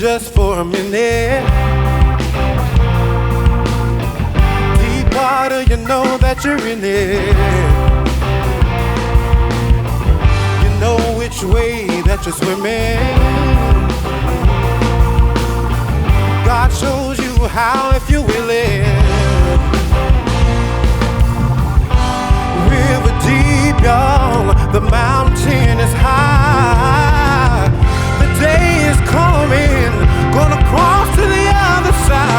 just for a minute. Deep water, you know that you're in it. You know which way that you're swimming. God shows you how if you're willing. River deep, y'all, the mountain is high. The day is coming, gonna cross to the other side.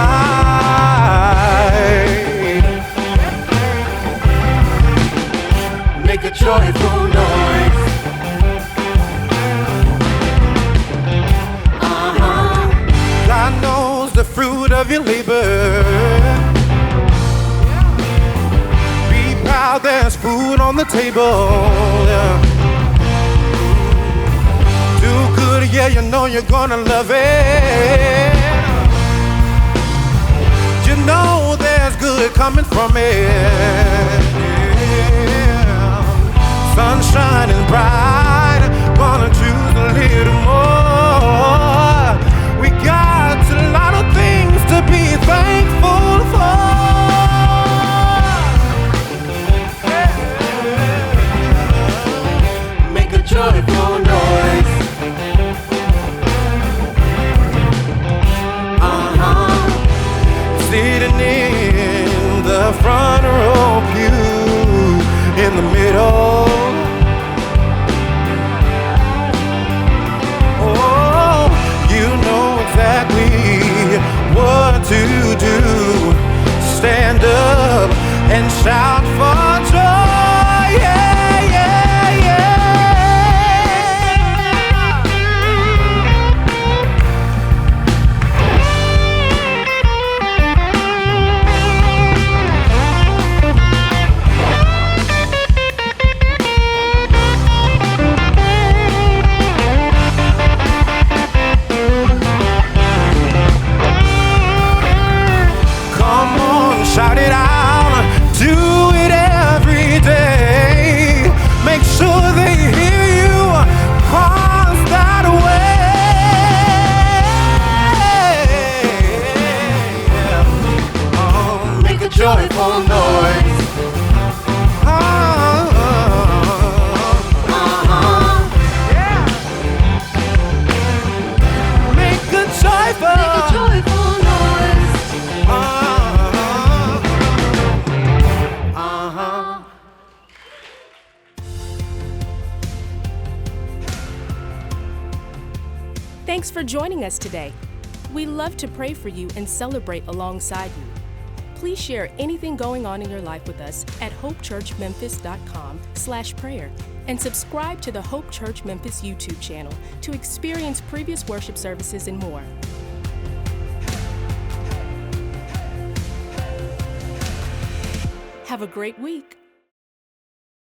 Make a joyful noise. God knows the fruit of your labor. Be proud, there's food on the table. Do good, yeah, you know you're gonna love it. You know there's good coming from it. Sun shining bright, gonna choose a little more. We got a lot of things to be thankful for. Make a joyful noise. Sitting in the front row pew in the middle. Oh, you know exactly what to do. Stand up and shout for joy. Yeah, yeah, yeah. Shout it out, do it every day. Make sure they hear you cross that way. Oh, make a joyful noise. Yeah. Make a joyful noise. Thanks for joining us today. We love to pray for you and celebrate alongside you. Please share anything going on in your life with us at hopechurchmemphis.com/prayer and subscribe to the Hope Church Memphis YouTube channel to experience previous worship services and more. Have a great week.